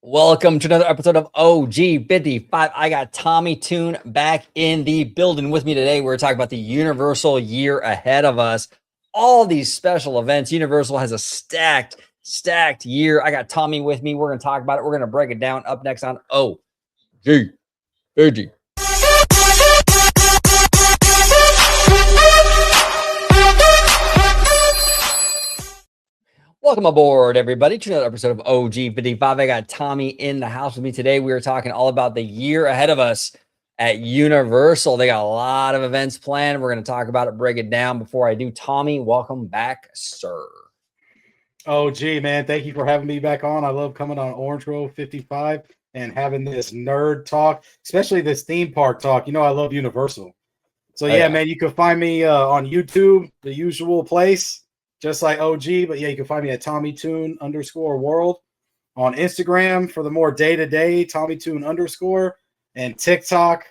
Welcome to another episode of OG55. I got Tommy Toon back in the building with me today. We're talking about the Universal year ahead of us. All these special events. Universal has a stacked year. I got Tommy with me. We're going to talk about it. We're going to break it down. Up next on OG50. Welcome aboard, everybody, to another episode of OG55. I got Tommy in the house with me today. We are talking all about the year ahead of us at Universal. They got a lot of events planned. We're going to talk about it, break it down. Before I do, Tommy, welcome back, sir. Oh, gee, man. Thank you for having me back on. I love coming on Orange Grove 55 and having this nerd talk, especially this theme park talk. You know, I love Universal. So, yeah, man, you can find me on YouTube, the usual place. Just like OG, but yeah, you can find me at TommyToon_world on Instagram for the more day-to-day TommyToon_, and TikTok.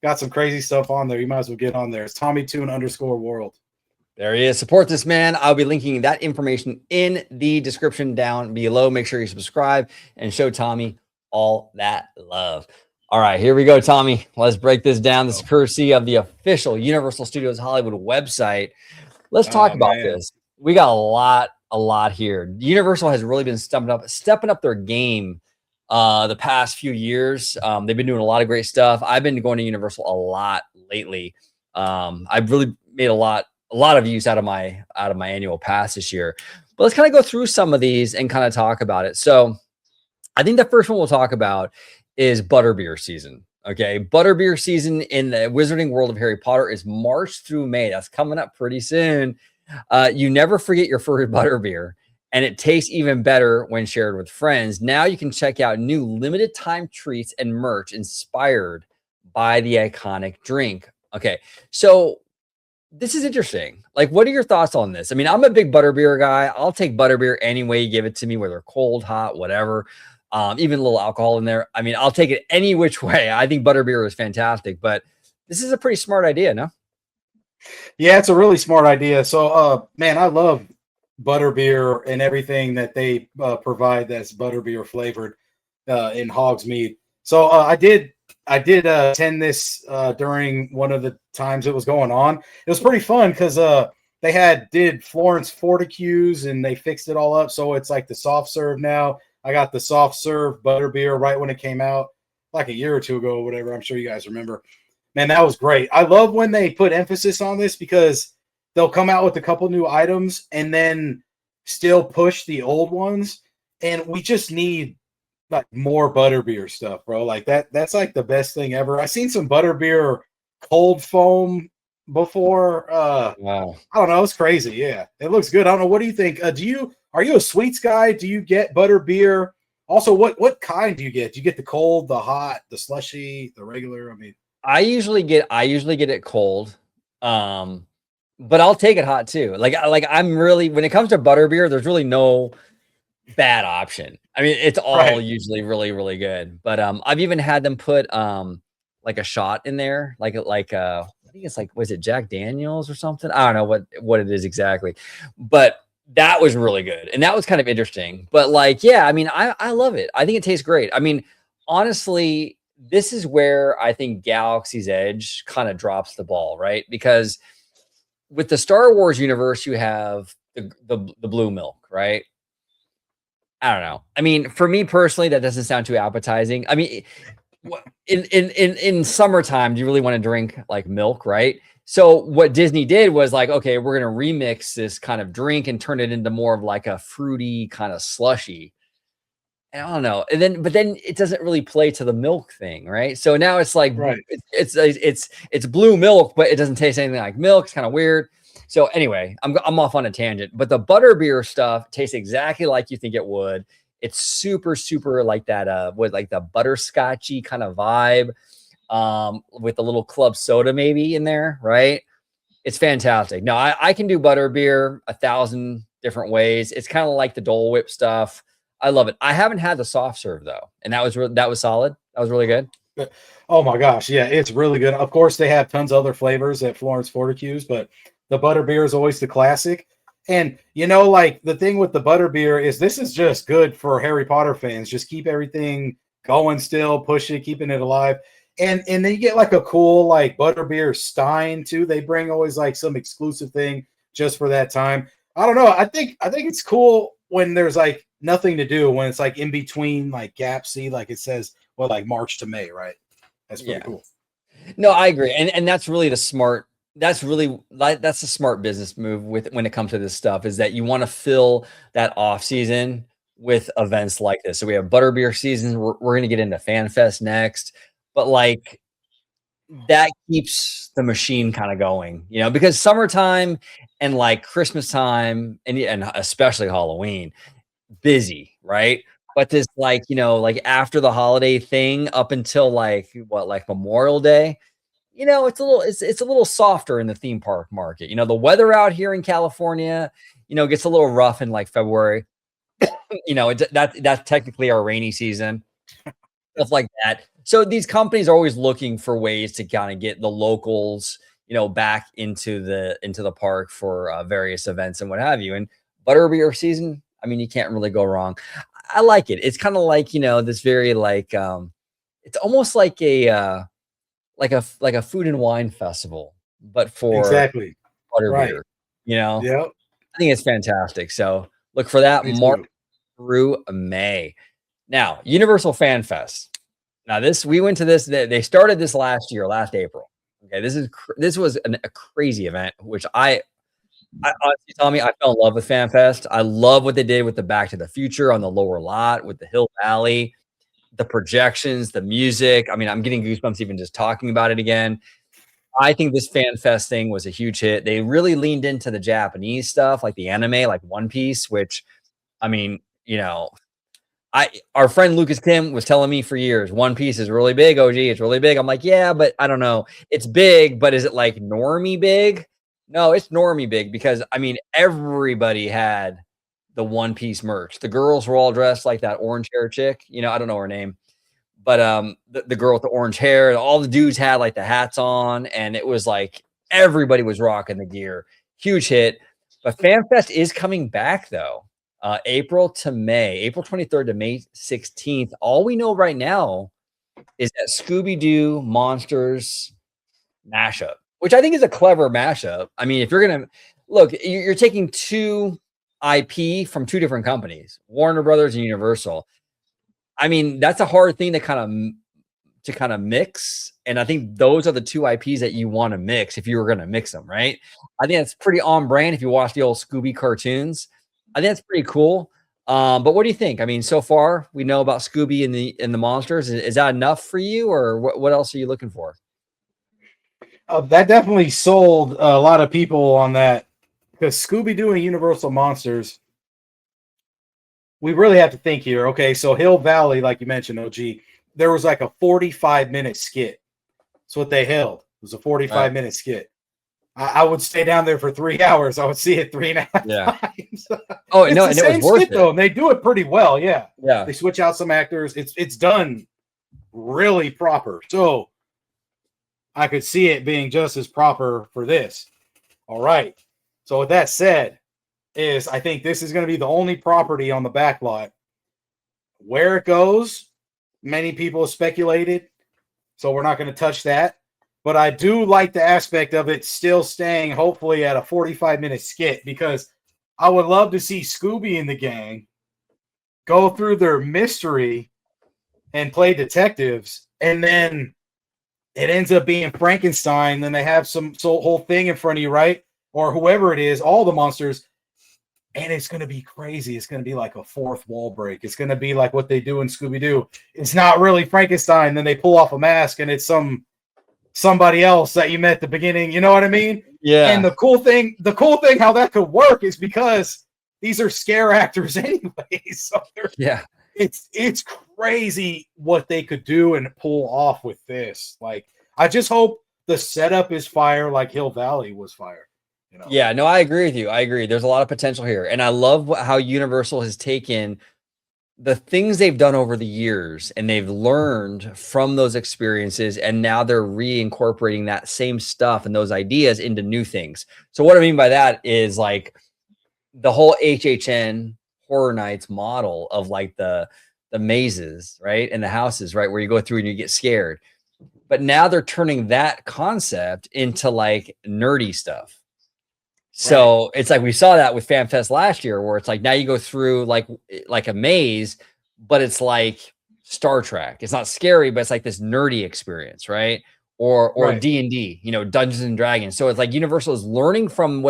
Got some crazy stuff on there. You might as well get on there. It's TommyToon_world. There he is. Support this man. I'll be linking that information in the description down below. Make sure you subscribe and show Tommy all that love. All right, here we go, Tommy. Let's break this down. This is courtesy of the official Universal Studios Hollywood website. Let's talk about this. We got a lot here. Universal has really been stepping up their game the past few years. They've been doing a lot of great stuff. I've been going to Universal a lot lately. I've really made a lot of use out of my annual pass this year. But let's kind of go through some of these and kind of talk about it. So I think the first one we'll talk about is Butterbeer season. Okay, Butterbeer season in the Wizarding World of Harry Potter is March through May. That's coming up pretty soon. You never forget your furry butterbeer, and it tastes even better when shared with friends. Now you can check out new limited time treats and merch inspired by the iconic drink. Okay, so this is interesting. Like, what are your thoughts on this? I mean, I'm a big butterbeer guy. I'll take butterbeer any way you give it to me, whether cold, hot, whatever. Even a little alcohol in there. I mean, I'll take it any which way. I think butterbeer is fantastic, but this is a pretty smart idea, no? Yeah, it's a really smart idea. So, man, I love butterbeer and everything that they provide that's butterbeer flavored in Hogsmeade. So I did attend this during one of the times it was going on. It was pretty fun because they did Florence Fortescue's and they fixed it all up. So it's like the soft serve now. I got the soft serve butterbeer right when it came out, like a year or two ago or whatever. I'm sure you guys remember. Man, that was great. I love when they put emphasis on this because they'll come out with a couple new items and then still push the old ones. And we just need like more butterbeer stuff, bro. Like that's like the best thing ever. I seen some butterbeer cold foam before. Wow. I don't know. It's crazy. Yeah, it looks good. I don't know. What do you think? Are you a sweets guy? Do you get butterbeer? Also, what kind do you get? Do you get the cold, the hot, the slushy, the regular? I mean, I usually get it cold, but I'll take it hot too. Like I'm really, when it comes to butterbeer, there's really no bad option. I mean, it's all usually really, really good. But I've even had them put like a shot in there, like I think it's like, was it Jack Daniels or something? I don't know what it is exactly, but that was really good and that was kind of interesting. But like, yeah, I mean, I love it. I think it tastes great. I mean, honestly, this is where I think Galaxy's Edge kind of drops the ball, right? Because with the Star Wars universe, you have the blue milk, right? I don't know. I mean, for me personally, that doesn't sound too appetizing. I mean, in summertime, do you really want to drink like milk, right? So what Disney did was like, okay, we're going to remix this kind of drink and turn it into more of like a fruity kind of slushy. I don't know. But then it doesn't really play to the milk thing, right? So now it's like, it's blue milk, but it doesn't taste anything like milk. It's kind of weird. So anyway, I'm off on a tangent, but the butterbeer stuff tastes exactly like you think it would. It's super, super like that, with like the butterscotchy kind of vibe, with a little club soda maybe in there, right? It's fantastic. No, I can do butterbeer 1,000 different ways. It's kind of like the Dole Whip stuff. I love it. I haven't had the soft serve though, and that was solid. That was really good. Oh my gosh, yeah, it's really good. Of course, they have tons of other flavors at Florence Fortescue's, but the butterbeer is always the classic. And like the thing with the butterbeer is this is just good for Harry Potter fans. Just keep everything going still, push it, keeping it alive. And then you get like a cool like butterbeer stein too. They bring always like some exclusive thing just for that time. I don't know. I think it's cool when there's like nothing to do, when it's like in between like gaps. See, like it says like March to May, right? That's pretty cool. No, I agree. And that's really the smart, that's a smart business move with when it comes to this stuff, is that you want to fill that off season with events like this. So we have butterbeer season. We're going to get into Fan Fest next, but like that keeps the machine kind of going, because summertime and like Christmas time and especially Halloween, busy, right? But this like, like after the holiday thing up until like like Memorial Day, it's a little softer in the theme park market. The weather out here in California, gets a little rough in like February. That's technically our rainy season, stuff like that. So these companies are always looking for ways to kind of get the locals, back into the park for various events and what have you. And butterbeer season, I mean, you can't really go wrong. I like it. It's kind of like, this very like it's almost like a like a food and wine festival, but for Exactly. Right. butterbeer. Yep. I think it's fantastic. So look for that Me March too. through May. Now, Universal Fan Fest. Now, we went to this. They started this last year, last April. Okay, this was a crazy event, which I honestly, Tommy, I fell in love with Fan Fest. I love what they did with the Back to the Future on the lower lot with the Hill Valley, the projections, the music. I mean, I'm getting goosebumps even just talking about it again. I think this Fan Fest thing was a huge hit. They really leaned into the Japanese stuff, like the anime, like One Piece, which, I mean, our friend Lucas Kim was telling me for years, One Piece is really big, OG, it's really big. I'm like, yeah, but I don't know. It's big, but is it like normie big? No, it's normie big because I mean everybody had the One Piece merch. The girls were all dressed like that orange hair chick. I don't know her name, but the girl with the orange hair, all the dudes had like the hats on, and it was like everybody was rocking the gear. Huge hit. But FanFest is coming back though. April 23rd to May 16th. All we know right now is that Scooby-Doo Monsters mashup, which I think is a clever mashup. I mean, if you're gonna look, you're taking two IP from two different companies, Warner Brothers and Universal. I mean, that's a hard thing to kind of mix. And I think those are the two IPs that you want to mix if you were going to mix them, right? I think that's pretty on brand if you watch the old Scooby cartoons. I think that's pretty cool. But what do you think? I mean, so far we know about Scooby and the monsters. Is that enough for you, or what else are you looking for? That definitely sold a lot of people on that, because Scooby-Doo and Universal Monsters, we really have to think here. Okay, so Hill Valley, like you mentioned, OG, there was like a 45-minute skit. That's what they held. It was a 45-minute skit. I would stay down there for 3 hours. I would see it 3.5 times. Oh, it's no, the and same it was worth skit, it. though, and they do it pretty well. Yeah. Yeah. They switch out some actors. It's done really proper. So I could see it being just as proper for this. All right. So with that said, I think this is going to be the only property on the back lot. Where it goes, many people have speculated, so we're not going to touch that. But I do like the aspect of it still staying, hopefully, at a 45-minute skit, because I would love to see Scooby and the gang go through their mystery and play detectives, and then it ends up being Frankenstein. Then they have some whole thing in front of you, right? Or whoever it is, all the monsters. And it's going to be crazy. It's going to be like a fourth wall break. It's going to be like what they do in Scooby-Doo. It's not really Frankenstein. Then they pull off a mask and it's somebody else that you met at the beginning. You know what I mean? Yeah. And the cool thing how that could work is because these are scare actors anyway. So yeah, it's crazy what they could do and pull off with this. Like, I just hope the setup is fire like Hill Valley was fire. Yeah, no, I agree with you. I agree. There's a lot of potential here. And I love how Universal has taken the things they've done over the years and they've learned from those experiences. And now they're reincorporating that same stuff and those ideas into new things. So what I mean by that is like the whole HHN Horror Nights model of like the mazes, right? And the houses, right? Where you go through and you get scared. But now they're turning that concept into like nerdy stuff. So Right. it's like we saw that with FanFest last year, where it's like now you go through like a maze, but it's like Star Trek. It's not scary, but it's like this nerdy experience, right? Or Right. D&D, Dungeons and Dragons. So it's like Universal is learning from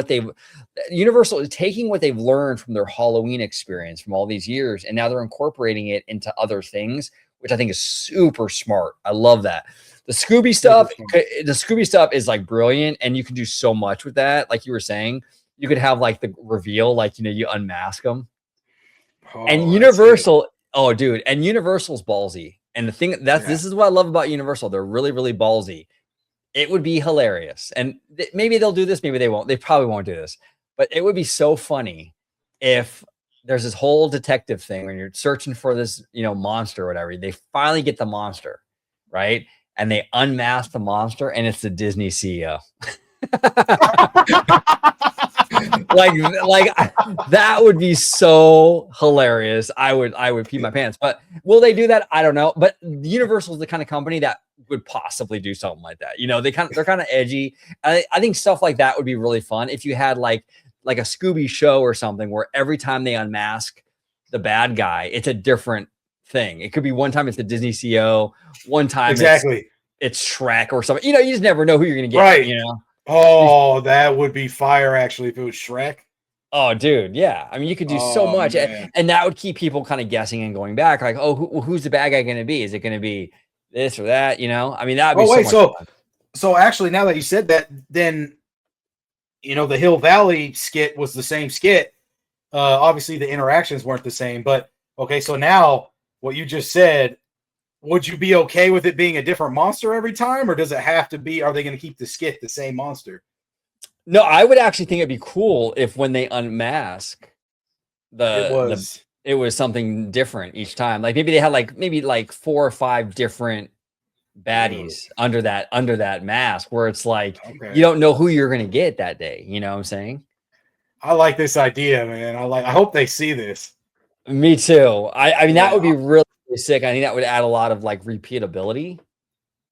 Universal is taking what they've learned from their Halloween experience from all these years, and now they're incorporating it into other things, which I think is super smart. I love that. The Scooby stuff is like brilliant, and you can do so much with that. Like you were saying, you could have like the reveal, like you unmask them. And Oh, that's good. Universal, oh dude, and Universal's ballsy. And the thing this is what I love about Universal. They're really, really ballsy. It would be hilarious. And maybe they'll do this, maybe they won't. They probably won't do this. But it would be so funny if there's this whole detective thing when you're searching for this, monster or whatever. They finally get the monster, right? And they unmask the monster, and it's the Disney CEO. like that would be so hilarious. I would pee my pants. But will they do that? I don't know. But Universal is the kind of company that would possibly do something like that. They're kind of edgy. I think stuff like that would be really fun if you had like a Scooby show or something where every time they unmask the bad guy, it's a different thing. It could be one time it's the Disney CEO, one time it's Shrek or something. You just never know who you're gonna get. Right. Oh, that would be fire actually if it was Shrek. Oh, dude, yeah. I mean, you could do so much, man. and that would keep people kind of guessing and going back, like, oh, who's the bad guy going to be? Is it going to be this or that? I mean, that would be so much fun. So actually, now that you said that, then the Hill Valley skit was the same skit. Obviously, the interactions weren't the same, but okay. So now, what you just said, would you be okay with it being a different monster every time, or does it have to be? Are they going to keep the skit the same monster? No, I would actually think it'd be cool if when they unmask it was something different each time. Like maybe they had like 4 or 5 different baddies under that mask, where it's like you don't know who you're gonna get that day. You know what I'm saying? I like this idea, man. I hope they see this. Me too. I mean that would be really, really sick. I think that would add a lot of like repeatability.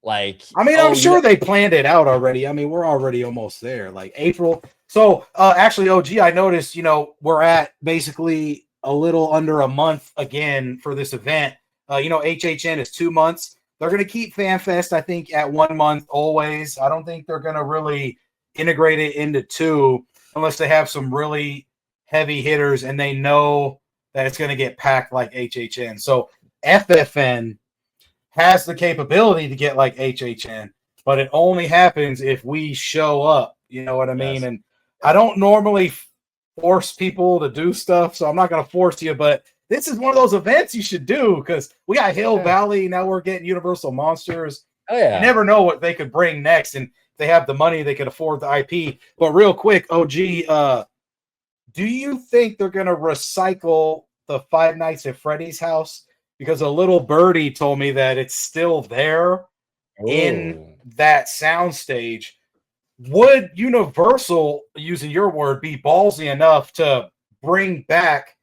Like, I mean, I'm sure they planned it out already. I mean, we're already almost there, like April. So actually, OG, I noticed, we're at basically a little under a month again for this event. HHN is 2 months. They're going to keep FanFest, I think, at 1 month always. I don't think they're going to really integrate it into 2 unless they have some really heavy hitters and they know that it's going to get packed like HHN. So FFN has the capability to get like HHN, but it only happens if we show up. You know what I mean? And I don't normally force people to do stuff, so I'm not going to force you, but this is one of those events you should do because we got Hill Valley. Now we're getting Universal Monsters. Oh, yeah. You never know what they could bring next, and if they have the money, they could afford the IP. But real quick, OG, do you think they're going to recycle the Five Nights at Freddy's house? Because a little birdie told me that it's still there in that soundstage. Would Universal, using your word, be ballsy enough to bring back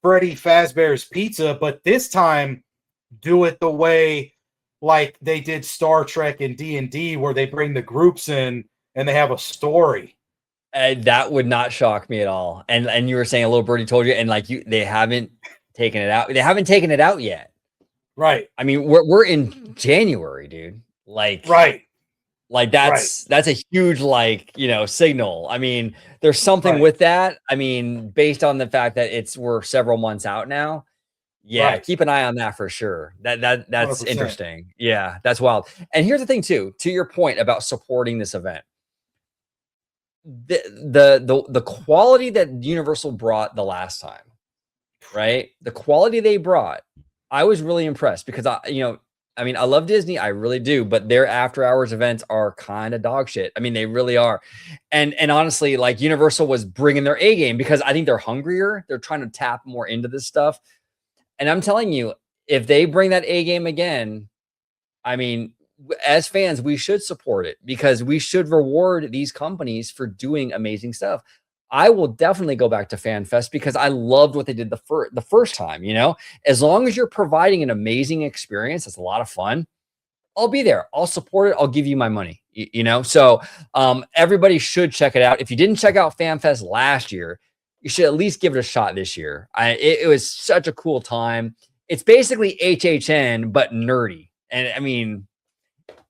Freddy Fazbear's Pizza, but this time do it the way like they did Star Trek and D&D, where they bring the groups in and they have a story? That would not shock me at all. And you were saying a little birdie told you, and like they haven't taken it out. They haven't taken it out yet. Right. I mean, we're in January, dude. Like, that's a huge signal. I mean, there's something with that. I mean, based on the fact that we're several months out now. Yeah, keep an eye on that for sure. That's 100%. Interesting. Yeah, that's wild. And here's the thing too, to your point about supporting this event. The quality that Universal brought the last time, right? The quality they brought, I was really impressed because I love Disney, I really do, but their after hours events are kind of dog shit. I mean, they really are. And honestly, like Universal was bringing their A game because I think they're hungrier. They're trying to tap more into this stuff. And I'm telling you, if they bring that A game again, I mean, as fans, we should support it because we should reward these companies for doing amazing stuff. I will definitely go back to FanFest because I loved what they did the first time. You know, as long as you're providing an amazing experience, it's a lot of fun. I'll be there. I'll support it. I'll give you my money. You know, so everybody should check it out. If you didn't check out FanFest last year, you should at least give it a shot this year. It was such a cool time. It's basically HHN but nerdy, and I mean,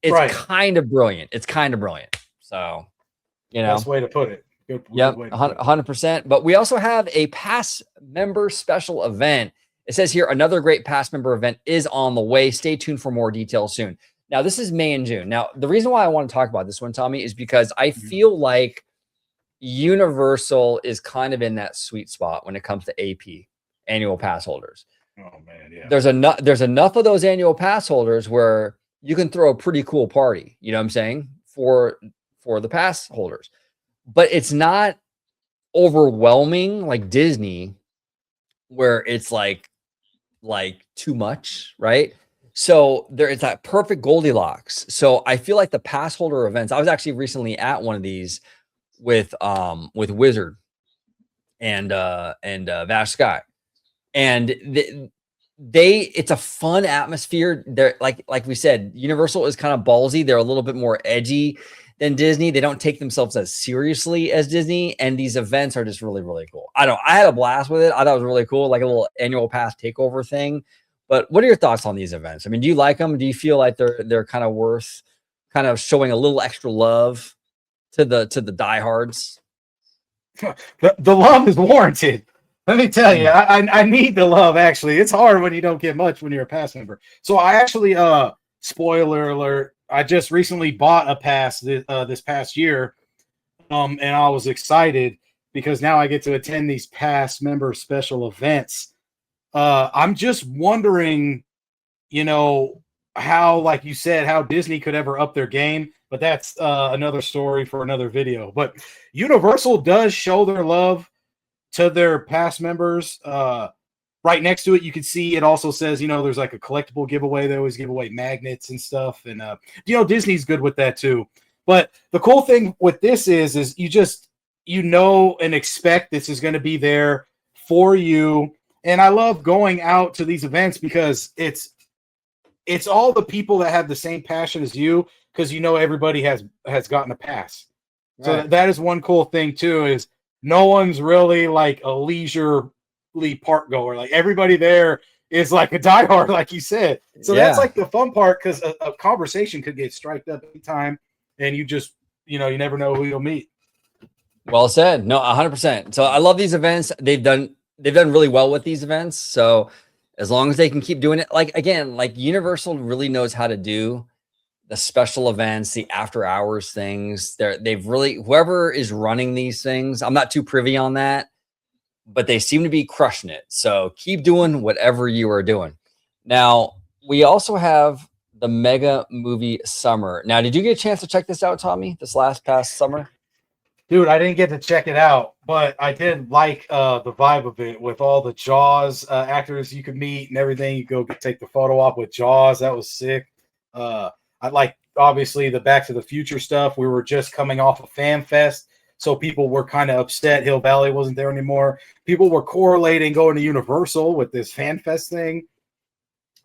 it's kind of brilliant. It's kind of brilliant. So, you know, best way to put it. Good yep, way to put it. 100%. But we also have a pass member special event. It says here another great pass member event is on the way. Stay tuned for more details soon. Now, this is May and June. Now, the reason why I want to talk about this one, Tommy, is because I feel like Universal is kind of in that sweet spot when it comes to AP, annual pass holders. Oh man, yeah. There's enough of those annual pass holders where you can throw a pretty cool party, you know what I'm saying, for the pass holders. But it's not overwhelming like Disney where it's like too much, right? So there is that perfect Goldilocks. So I feel like the pass holder events, I was actually recently at one of these with Wizard and Vash Sky. And it's a fun atmosphere. They're like we said, Universal is kind of ballsy. They're a little bit more edgy than Disney. They don't take themselves as seriously as Disney. And these events are just really, really cool. I had a blast with it. I thought it was really cool, like a little annual pass takeover thing. But what are your thoughts on these events? I mean, do you like them? Do you feel like they're kind of worth kind of showing a little extra love to the diehards? The love is warranted. Let me tell you, I need the love. Actually, it's hard when you don't get much when you're a pass member. So I actually, spoiler alert, I just recently bought a pass this past year, and I was excited because now I get to attend these pass member special events. I'm just wondering, you know, how, like you said, how Disney could ever up their game, but that's another story for another video. But Universal does show their love to their pass members. Right next to it, you can see it also says, you know, there's like a collectible giveaway. They always give away magnets and stuff. And, you know, Disney's good with that too. But the cool thing with this is you know, and expect this is going to be there for you. And I love going out to these events because it's all the people that have the same passion as you, because you know everybody has gotten a pass. Right. So that is one cool thing too, is no one's really like a leisurely park goer. Like everybody there is like a diehard, like you said. So that's like the fun part, because a conversation could get striked up anytime, and you just, you know, you never know who you'll meet. Well said. No, 100%. So I love these events. They've done really well with these events. So as long as they can keep doing it, like, again, like Universal really knows how to do the special events, the after hours things. They've really, whoever is running these things, I'm not too privy on that, but they seem to be crushing it. So keep doing whatever you are doing. Now, we also have the Mega Movie Summer. Now, did you get a chance to check this out, Tommy, this past summer? Dude, I didn't get to check it out, but I did like the vibe of it with all the Jaws actors you could meet and everything. You go take the photo op with Jaws. That was sick. I like, obviously, the Back to the Future stuff. We were just coming off of FanFest, so people were kind of upset Hill Valley wasn't there anymore. People were correlating going to Universal with this FanFest thing.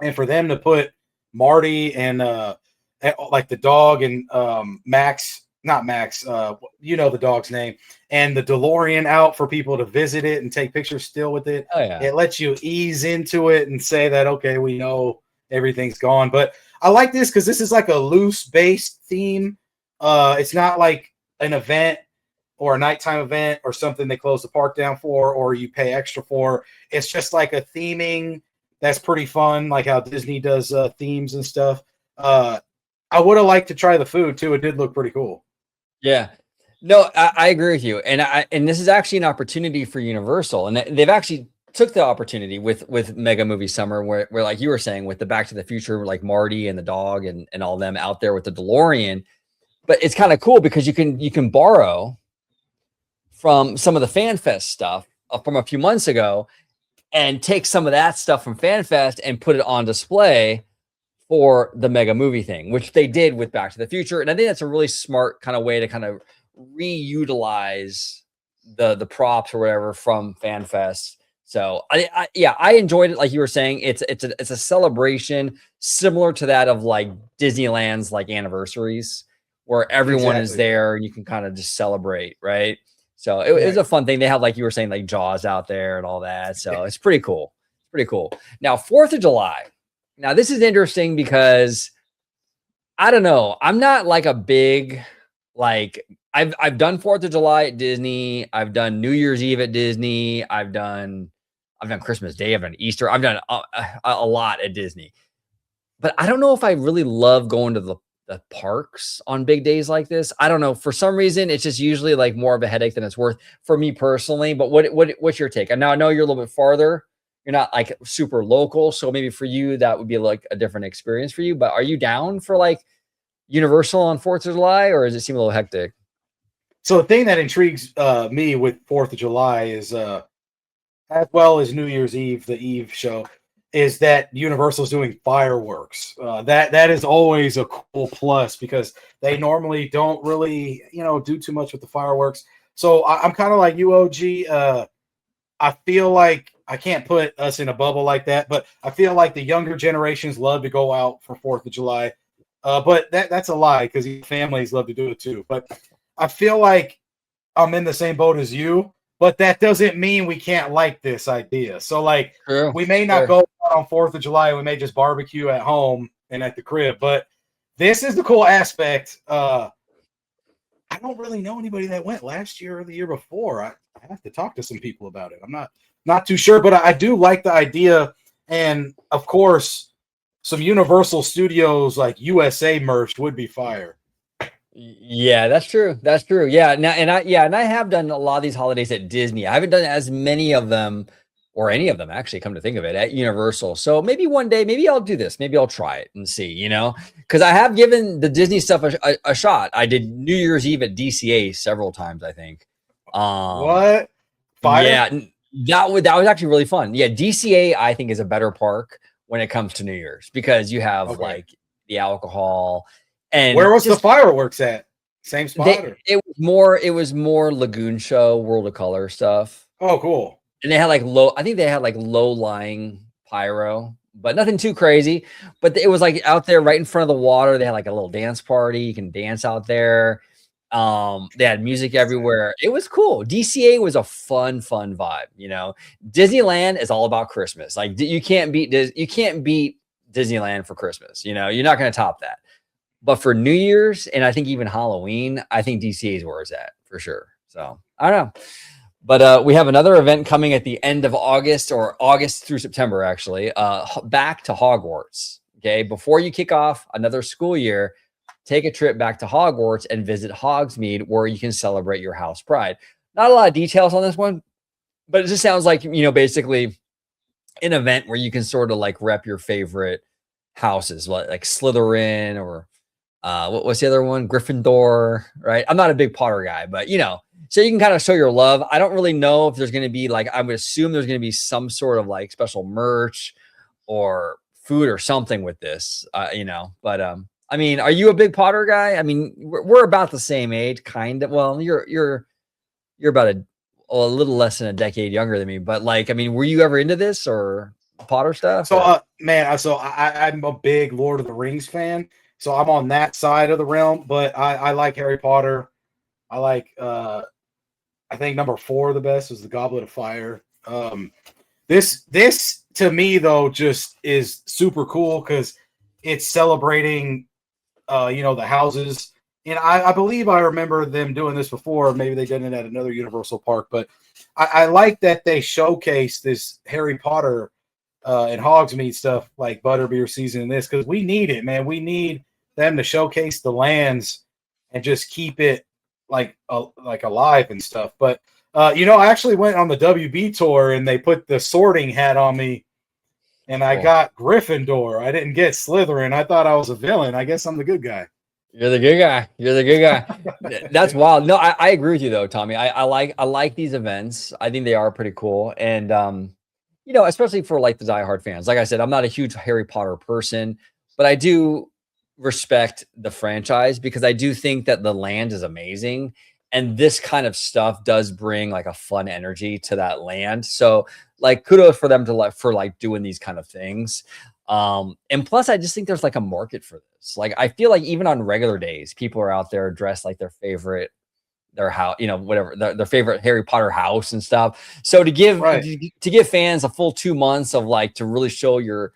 And for them to put Marty and like the dog and Max, not Max, you know the dog's name, and the DeLorean out for people to visit it and take pictures still with it. Oh, yeah. It lets you ease into it and say that, okay, we know everything's gone. But I like this because this is like a loose-based theme. It's not like an event or a nighttime event or something they close the park down for or you pay extra for. It's just like a theming that's pretty fun, like how Disney does themes and stuff. I would have liked to try the food too. It did look pretty cool. Yeah, no, I agree with you. And this is actually an opportunity for Universal. And they've actually took the opportunity with Mega Movie Summer where like you were saying, with the Back to the Future, like Marty and the dog and all them out there with the DeLorean. But it's kind of cool because you can borrow from some of the FanFest stuff from a few months ago and take some of that stuff from FanFest and put it on display for the Mega Movie thing, which they did with Back to the Future. And I think that's a really smart kind of way to kind of reutilize the props or whatever from FanFest. So I enjoyed it. Like you were saying, it's a celebration similar to that of like Disneyland's like anniversaries, where everyone is Exactly. there and you can kind of just celebrate, right? So it Yeah. was a fun thing. They have, like you were saying, like Jaws out there and all that. So it's pretty cool. It's pretty cool. Now, 4th of July. Now, this is interesting because I don't know. I'm not like a big like I've done 4th of July at Disney. I've done New Year's Eve at Disney. I've done Christmas Day. I've done Easter. I've done a lot at Disney. But I don't know if I really love going to the parks on big days like this. I don't know. For some reason, it's just usually like more of a headache than it's worth for me personally. But what's your take? And now I know you're a little bit farther. You're not like super local, so maybe for you that would be like a different experience for you. But are you down for like Universal on 4th of July, or does it seem a little hectic? So the thing that intrigues me with 4th of July is, as well as New Year's Eve, the Eve show, is that Universal's doing fireworks. That is always a cool plus because they normally don't really, do too much with the fireworks. So I'm kind of like you, OG. I feel like I can't put us in a bubble like that, but I feel like the younger generations love to go out for 4th of July. But that's a lie because families love to do it too. But I feel like I'm in the same boat as you, but that doesn't mean we can't like this idea. So like True. we may not go out on 4th of July, we may just barbecue at home and at the crib. But this is the cool aspect. I don't really know anybody that went last year or the year before. I have to talk to some people about it. I'm not too sure, but I do like the idea. And of course, some Universal Studios like USA merch would be fire. Yeah, that's true. That's true. Yeah. Now, and I have done a lot of these holidays at Disney. I haven't done as many of them or any of them actually, come to think of it, at Universal. So maybe one day, maybe I'll do this. Maybe I'll try it and see, because I have given the Disney stuff a shot. I did New Year's Eve at DCA several times, I think. What? Fire? Yeah, that was actually really fun. Yeah, DCA I think is a better park when it comes to New Year's because you have Okay. like the alcohol and Where was the fireworks at? Same spot? it was more Lagoon Show, World of Color stuff. Oh, cool. And they had like I think they had like low lying pyro, but nothing too crazy. But it was like out there right in front of the water. They had like a little dance party. You can dance out there. They had music everywhere. It was cool. DCA was a fun vibe. Disneyland is all about Christmas. Like you can't beat Disneyland for Christmas. You're not going to top that. But for New Year's and I think even Halloween, I think DCA is where it's at for sure. So I don't know. But we have another event coming at the end of August or August through September, actually, back to Hogwarts. Okay. Before you kick off another school year, take a trip back to Hogwarts and visit Hogsmeade, where you can celebrate your house pride. Not a lot of details on this one, but it just sounds like, basically an event where you can sort of like rep your favorite houses, like Slytherin or what's the other one? Gryffindor, right? I'm not a big Potter guy, but so you can kind of show your love. I don't really know if there's going to be like, I would assume there's going to be some sort of like special merch or food or something with this, but I mean, are you a big Potter guy? I mean, we're about the same age, kind of. Well, you're about a little less than a decade younger than me, but like, I mean, were you ever into this or Potter stuff? So, I'm a big Lord of the Rings fan. So I'm on that side of the realm, but I like Harry Potter. I like, I think number 4 the best is the Goblet of Fire. This to me though just is super cool because it's celebrating, the houses. And I believe I remember them doing this before. Maybe they did it at another Universal park, but I like that they showcase this Harry Potter and Hogsmeade stuff like butterbeer season in this because we need it, man. We need them to showcase the lands and just keep it like alive and stuff. But I actually went on the WB tour and they put the sorting hat on me, and I got Gryffindor. I didn't get Slytherin. I thought I was a villain. I guess I'm the good guy. You're the good guy. You're the good guy. That's wild. No, I agree with you though, Tommy. I like these events. I think they are pretty cool. And especially for like the diehard fans. Like I said, I'm not a huge Harry Potter person, but I do respect the franchise because I do think that the land is amazing. And this kind of stuff does bring like a fun energy to that land. So like kudos for them to like doing these kind of things. And plus I just think there's like a market for this. Like I feel like even on regular days, people are out there dressed like their house, whatever their favorite Harry Potter house and stuff. So Right. to give fans a full 2 months of like to really show your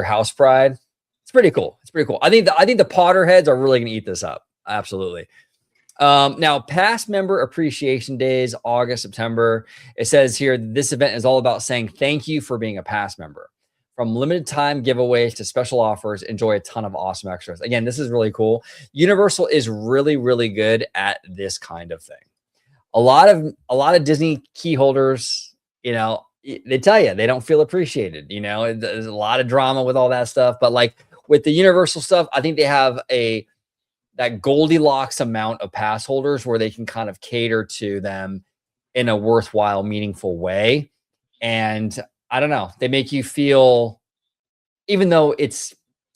house pride, it's pretty cool. It's pretty cool. I think the Potterheads are really gonna eat this up. Absolutely. Now, past member appreciation days, August, September. It says here this event is all about saying thank you for being a past member. From limited time giveaways to special offers, enjoy a ton of awesome extras. Again, this is really cool. Universal is really, really good at this kind of thing. A lot of Disney key holders, they tell you they don't feel appreciated. There's a lot of drama with all that stuff, but like with the Universal stuff, I think they have that Goldilocks amount of pass holders where they can kind of cater to them in a worthwhile, meaningful way. And I don't know, they make you feel, even though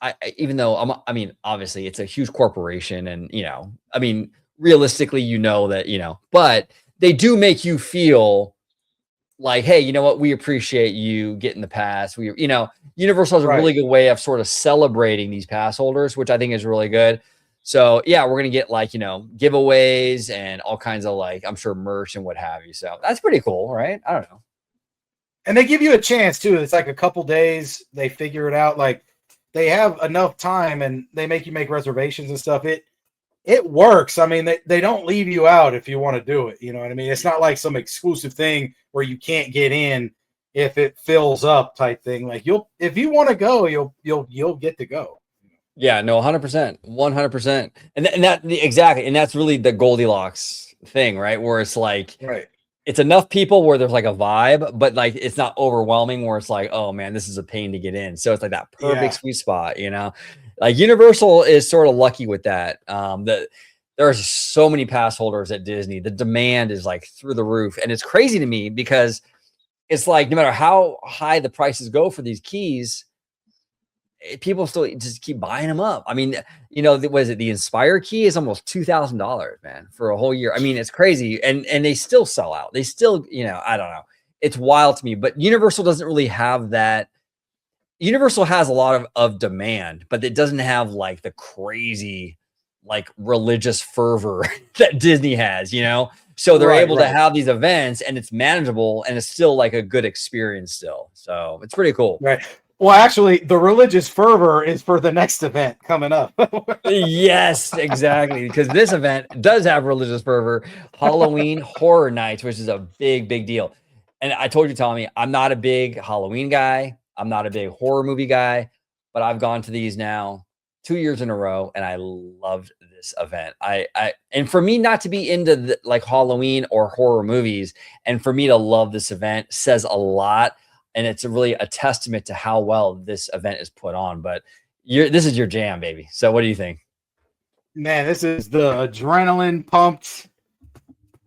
I mean, obviously it's a huge corporation and, realistically, but they do make you feel like, hey, you know what? We appreciate you getting the pass. Universal has a really Right. good way of sort of celebrating these pass holders, which I think is really good. So yeah, we're gonna get like giveaways and all kinds of like I'm sure merch and what have you. So that's pretty cool, right? I don't know. And they give you a chance too. It's like a couple days. They figure it out. Like they have enough time, and they make you make reservations and stuff. It works. I mean, they don't leave you out if you want to do it. You know what I mean? It's not like some exclusive thing where you can't get in if it fills up type thing. Like if you want to go, you'll get to go. Yeah, no, 100%, 100%, and exactly, and that's really the Goldilocks thing, right? Where it's like Right. it's enough people where there's like a vibe, but like it's not overwhelming where it's like, oh man, this is a pain to get in. So it's like that perfect Yeah. sweet spot. Like Universal is sort of lucky with that. That there are so many pass holders at Disney. The demand is like through the roof, and it's crazy to me because it's like no matter how high the prices go for these keys, people still just keep buying them up. I mean, was it the Inspire key is almost $2,000, man, for a whole year. I mean, it's crazy, and they still sell out. They still, I don't know. It's wild to me, but Universal doesn't really have that. Universal has a lot of demand, but it doesn't have like the crazy, like religious fervor that Disney has. So they're Right. able to Right. have these events, and it's manageable, and it's still like a good experience still. So it's pretty cool. Right. Well, actually, the religious fervor is for the next event coming up. Yes, exactly. Because this event does have religious fervor, Halloween Horror Nights, which is a big, big deal. And I told you, Tommy, I'm not a big Halloween guy. I'm not a big horror movie guy, but I've gone to these now 2 years in a row, and I loved this event. And for me not to be into like Halloween or horror movies, and for me to love this event says a lot, and it's really a testament to how well this event is put on. But this is your jam, baby. So what do you think? Man, this is the adrenaline pumped,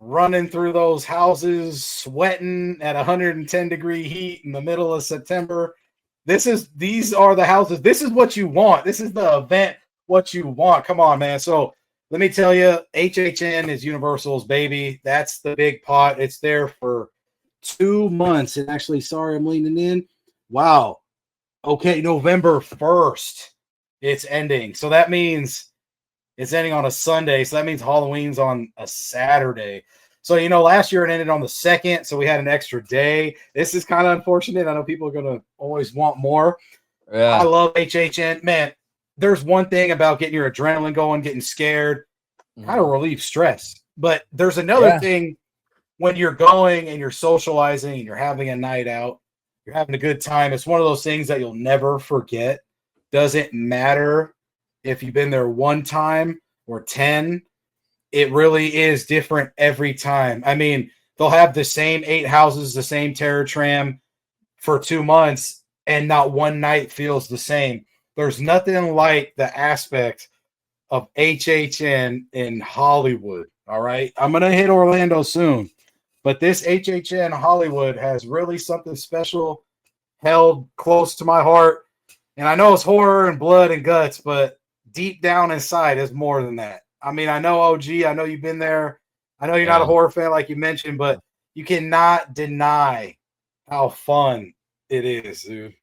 running through those houses, sweating at 110-degree heat in the middle of September. These are the houses. This is what you want. This is the event, what you want. Come on, man. So let me tell you, HHN is Universal's baby. That's the big pot. It's there for 2 months. And actually, sorry, I'm leaning in. Wow. Okay, November 1st, it's ending. So that means it's ending on a Sunday. So that means Halloween's on a Saturday. So, last year it ended on the 2nd. So we had an extra day. This is kind of unfortunate. I know people are going to always want more. I Yeah. love HHN. Man, there's one thing about getting your adrenaline going, getting scared, kind of relieves stress. But there's another Yeah. thing when you're going and you're socializing and you're having a night out, you're having a good time. It's one of those things that you'll never forget. Doesn't matter if you've been there one time or 10, it really is different every time. I mean, they'll have the same 8 houses, the same terror tram for 2 months, and not one night feels the same. There's nothing like the aspect of HHN in Hollywood. All right. I'm going to hit Orlando soon, but this HHN Hollywood has really something special held close to my heart. And I know it's horror and blood and guts, but deep down inside is more than that. I mean, I know OG, I know you've been there. I know you're not a Yeah. horror fan like you mentioned, but you cannot deny how fun it is, dude.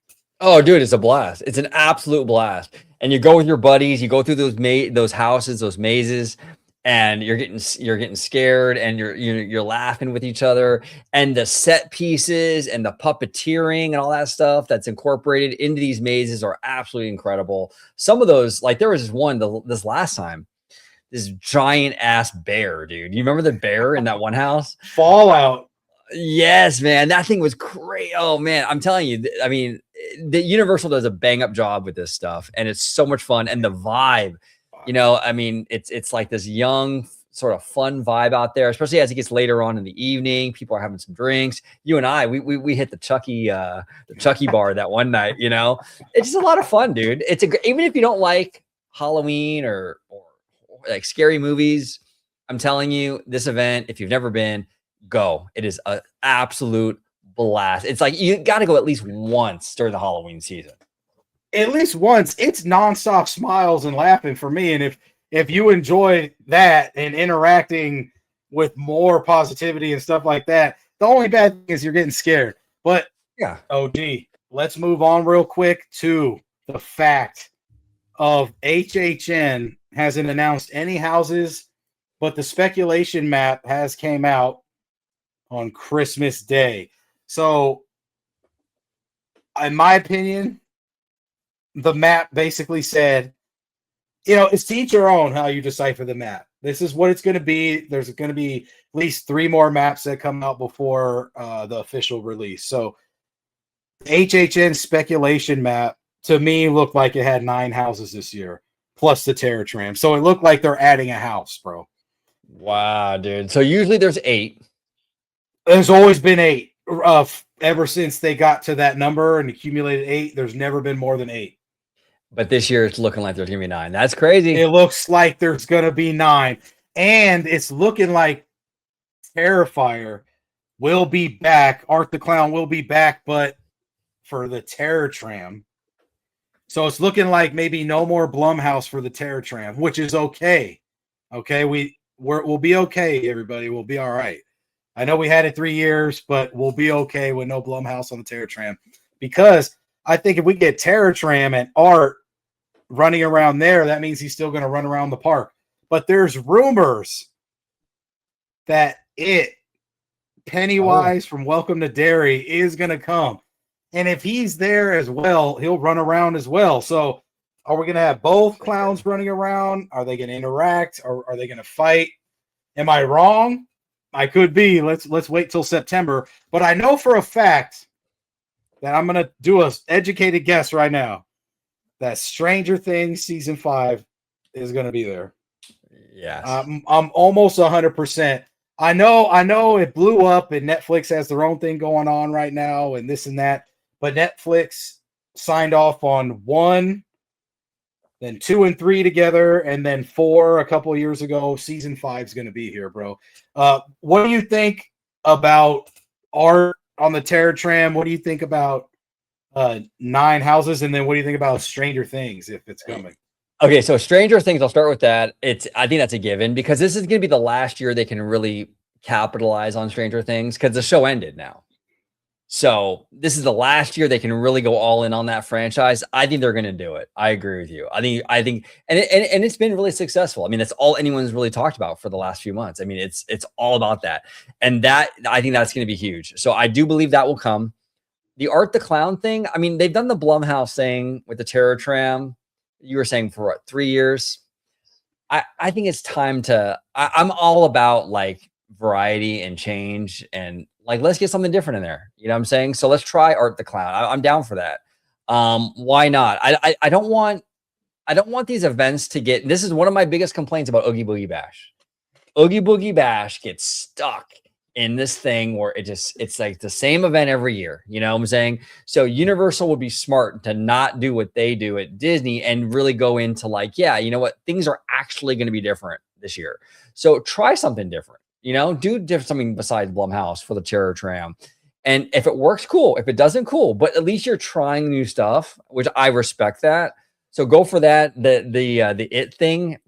Oh, dude, it's a blast. It's an absolute blast. And you go with your buddies, you go through those houses, those mazes, and you're getting scared and you're laughing with each other. And the set pieces and the puppeteering and all that stuff that's incorporated into these mazes are absolutely incredible. Some of those, like there was this one this last time, this giant ass bear, dude. You remember the bear in that one house? Fallout. Yes, man, that thing was great. Oh man, I'm telling you, I mean, the Universal does a bang up job with this stuff, and it's so much fun. And the vibe, I mean, it's like this young, sort of fun vibe out there, especially as it gets later on in the evening. People are having some drinks. You and I, we hit the Chucky bar that one night. It's just a lot of fun, dude. Even if you don't like Halloween or like scary movies, I'm telling you, this event, if you've never been, go. It is an absolute blast. It's like you got to go at least once during the Halloween season. At least once. It's nonstop smiles and laughing for me. And if you enjoy that and interacting with more positivity and stuff like that, the only bad thing is you're getting scared. But yeah, OG, let's move on real quick to the fact of HHN hasn't announced any houses, but the speculation map has came out on Christmas Day. So, in my opinion, the map basically said, it's to each your own how you decipher the map. This is what it's going to be. There's going to be at least 3 more maps that come out before the official release. So, HHN speculation map to me looked like it had 9 houses this year, plus the Terror Tram. So, it looked like they're adding a house, bro. Wow, dude. So usually there's 8. There's always been 8. Ever since they got to that number and accumulated 8, there's never been more than 8. But this year it's looking like there's gonna be 9. That's crazy. It looks like there's gonna be 9, and it's looking like Terrifier will be back. Art the Clown will be back, but for the Terror Tram. So it's looking like maybe no more Blumhouse for the Terror Tram, which is okay. Okay, we'll be okay, everybody. We'll be all right. I know we had it 3 years, but we'll be okay with no Blumhouse on the Terror Tram, because I think if we get Terror Tram and Art running around there, that means he's still going to run around the park. But there's rumors that Pennywise from Welcome to Derry is going to come. And if he's there as well, he'll run around as well. So are we going to have both clowns running around? Are they going to interact? Or are they going to fight? Am I wrong? I could be. Let's wait till September. But I know for a fact that I'm going to do an educated guess right now that Stranger Things season 5 is going to be there. Yes. I'm almost 100%. I know it blew up and Netflix has their own thing going on right now and this and that. But Netflix signed off on 1, then 2 and 3 together, and then 4 a couple of years ago. Season 5 is going to be here, bro. What do you think about Art on the Terror Tram? What do you think about 9 houses? And then what do you think about Stranger Things if it's coming? Okay, so Stranger Things, I'll start with that. I think that's a given because this is going to be the last year they can really capitalize on Stranger Things because the show ended now. So this is the last year they can really go all in on that franchise. I think they're going to do it. I agree with you. I think, and it's been really successful. I mean, that's all anyone's really talked about for the last few months. I mean, it's all about that, and that I think that's going to be huge. So I do believe that will come. The Art the Clown thing. I mean, they've done the Blumhouse thing with the Terror Tram. You were saying for what, 3 years? I think it's time to. I'm all about like variety and change and like let's get something different in there. You know what I'm saying? So let's try Art the Clown. I'm down for that. Why not? I don't want these events to get. This is one of my biggest complaints about Oogie Boogie Bash. Oogie Boogie Bash gets stuck in this thing where it's like the same event every year. You know what I'm saying? So Universal would be smart to not do what they do at Disney and really go into like, yeah, you know what? Things are actually going to be different this year. So try something different. You know, do something besides Blumhouse for the Terror Tram. And if it works, cool. If it doesn't, cool. But at least you're trying new stuff, which I respect that. So go for that. The It thing,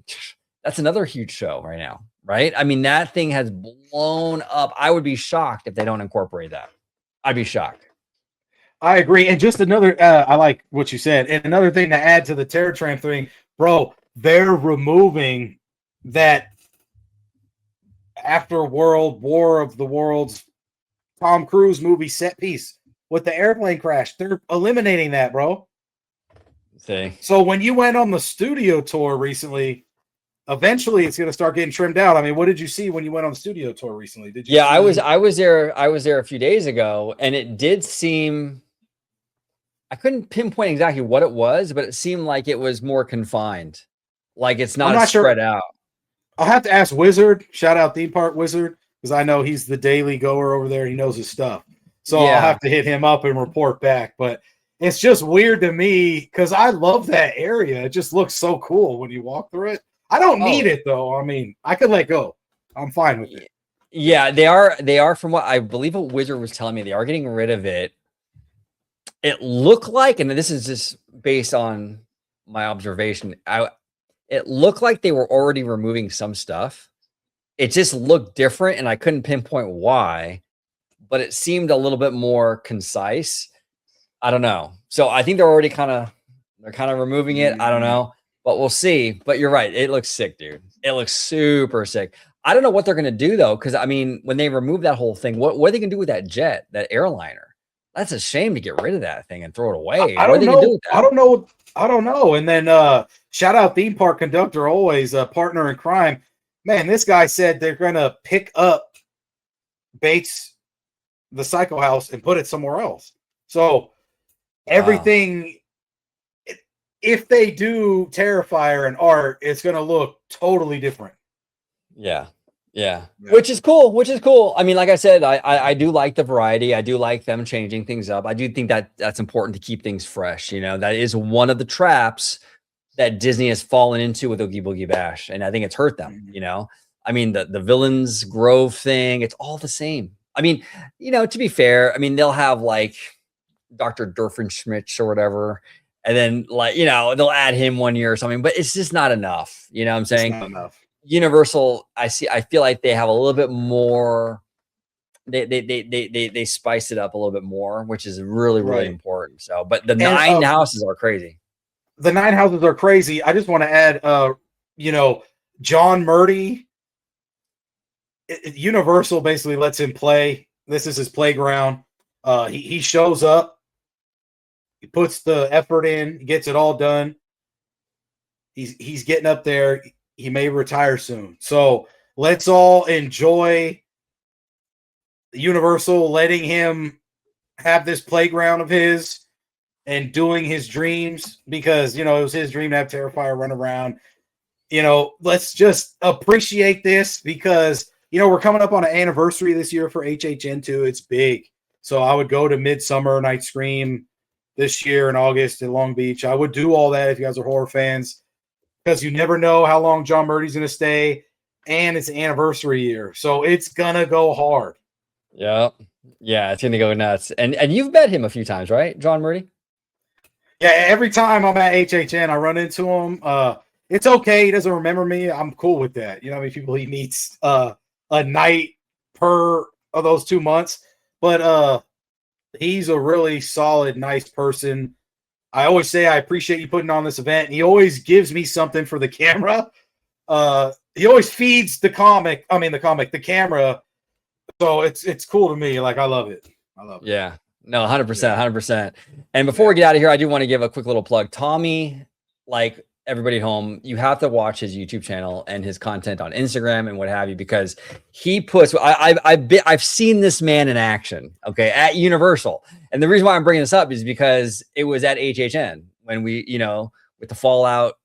That's another huge show right now, right? I mean, that thing has blown up. I would be shocked if they don't incorporate that. I'd be shocked. I agree. And just another, I like what you said. And another thing to add to the Terror Tramp thing, bro, they're removing that after World War of the Worlds Tom Cruise movie set piece with the airplane crash. They're eliminating that, bro. See. So when you went on the studio tour recently, eventually it's going to start getting trimmed out. I mean, what did you see when you went on the studio tour recently? Did you? Yeah, I was there a few days ago, and it did seem, I couldn't pinpoint exactly what it was, but it seemed like it was more confined. Like it's not spread out. I'll have to ask Wizard. Shout out Theme Park Wizard, because I know he's the daily goer over there. He knows his stuff. So I'll have to hit him up and report back. But it's just weird to me because I love that area. It just looks so cool when you walk through it. I don't need it though. I mean, I could let go. I'm fine with it. Yeah, they are from what I believe what Wizard was telling me, they are getting rid of it. It looked like, and this is just based on my observation, it looked like they were already removing some stuff. It just looked different, and I couldn't pinpoint why, but it seemed a little bit more concise. I don't know. So I think they're already kind of removing it. I don't know, but we'll see. But you're right. It looks sick, dude. It looks super sick. I don't know what they're going to do though. Cause I mean, when they remove that whole thing, what are they going to do with that jet, that airliner? That's a shame to get rid of that thing and throw it away. I don't know. I don't know. And then shout out Theme Park Conductor, always a partner in crime. Man, this guy said they're going to pick up Bates, the Psycho House, and put it somewhere else. So everything, if they do Terrifier and art, it's going to look totally different. Yeah. Which is cool. I mean, like I said, I do like the variety. I do like them changing things up. I do think that that's important to keep things fresh. You know, that is one of the traps that Disney has fallen into with Oogie Boogie Bash. And I think it's hurt them, you know? I mean, the Villains Grove thing, it's all the same. I mean, you know, to be fair, I mean, they'll have like Dr. Doofenshmirtz or whatever. And then like, you know, they'll add him one year or something, but it's just not enough. You know what I'm saying? It's not enough. Universal, I feel like they have a little bit more. They spice it up a little bit more, which is really important. So, but the 9 houses are crazy. The 9 houses are crazy. I just want to add, you know, John Murdy. Universal basically lets him play. This is his playground. He shows up. He puts the effort in. Gets it all done. He's getting up there. He may retire soon. So let's all enjoy Universal letting him have this playground of his and doing his dreams, because, you know, it was his dream to have Terrifier run around. You know, let's just appreciate this because, you know, we're coming up on an anniversary this year for HHN2. It's big. So I would go to Midsummer Night Scream this year in August in Long Beach. I would do all that if you guys are horror fans, because you never know how long John Murdy's going to stay, and it's an anniversary year. So it's going to go hard. Yeah, it's going to go nuts. And you've met him a few times, right, John Murdy? Yeah, every time I'm at HHN, I run into him. It's okay. He doesn't remember me. I'm cool with that. You know how many people he meets a night per of those 2 months? But he's a really solid, nice person. I always say I appreciate you putting on this event. And he always gives me something for the camera. He always feeds the camera. So it's cool to me. Like, I love it. Yeah. No, 100%. And before we get out of here, I do want to give a quick little plug. Tommy, like everybody at home, you have to watch his YouTube channel and his content on Instagram and what have you, because he puts, I've seen this man in action, okay, at Universal. And the reason why I'm bringing this up is because it was at HHN when we, you know, with the Fallout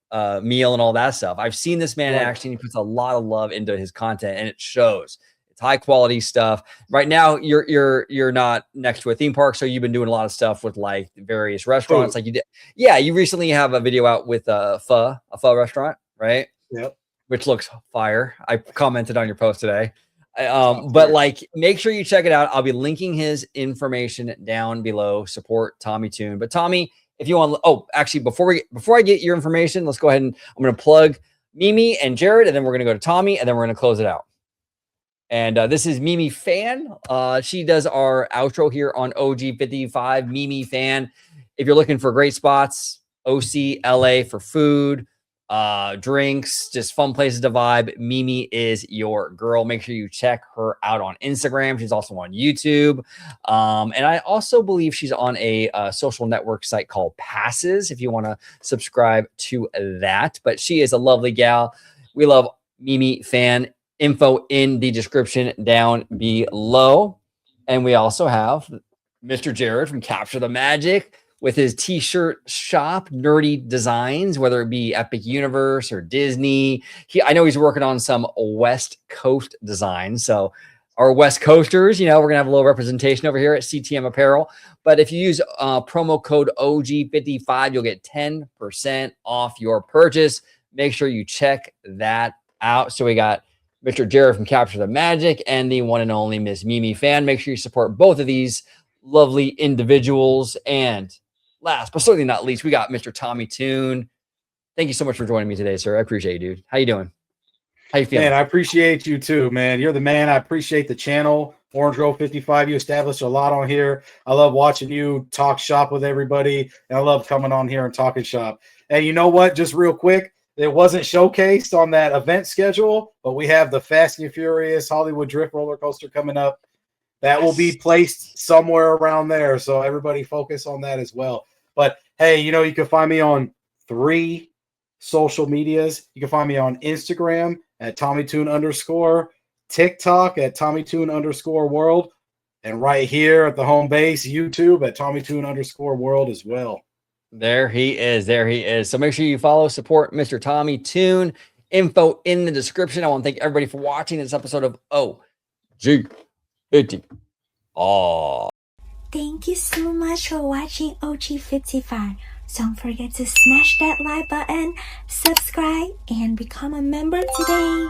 meal and all that stuff. I've seen this man in action. He puts a lot of love into his content, and it shows. It's high quality stuff. Right now, you're not next to a theme park, so you've been doing a lot of stuff with like various restaurants, like you did. Yeah, you recently have a video out with a pho restaurant, right? Yep. Which looks fire. I commented on your post today. But like, make sure you check it out. I'll be linking his information down below. Support Tommy Tune. But Tommy, if you want, actually, before I get your information, let's go ahead and I'm going to plug Mimi and Jared, and then we're going to go to Tommy, and then we're going to close it out. And this is Mimi Fan. She does our outro here on OG55. Mimi Fan. If you're looking for great spots, OC LA for food, drinks, just fun places to vibe, Mimi is your girl. Make sure you check her out on Instagram. She's also on YouTube. And I also believe she's on a social network site called Passes if you want to subscribe to that. But she is a lovely gal. We love Mimi Fan. Info in the description down below. And we also have Mr. Jared from Capture the Magic with his t-shirt shop, Nerdy Designs, whether it be Epic Universe or Disney. I know he's working on some West Coast designs. So our West Coasters, we're going to have a little representation over here at CTM Apparel. But if you use promo code OG55, you'll get 10% off your purchase. Make sure you check that out. So we got Mr. Jared from Capture the Magic and the one and only Miss Mimi Fan. Make sure you support both of these lovely individuals. And last but certainly not least, we got Mr. Tommy Toon. Thank you so much for joining me today, sir. I appreciate you, dude. How you doing? How you feeling? Man, I appreciate you too, man. You're the man. I appreciate the channel. Orange Grove 55. You established a lot on here. I love watching you talk shop with everybody. And I love coming on here and talking shop. And you know what? Just real quick, it wasn't showcased on that event schedule, but we have the Fast and Furious Hollywood Drift roller coaster coming up. That will be placed somewhere around there. So everybody focus on that as well. But hey, you can find me on 3 social medias. You can find me on Instagram at TommyToon_, TikTok at TommyToon_world, and right here at the home base, YouTube at TommyToon_world as well. There he is. There he is. So make sure you follow, support Mr. Tommy Toon. Info in the description. I want to thank everybody for watching this episode of OG50. Thank you so much for watching OG55. Don't forget to smash that like button, subscribe, and become a member today.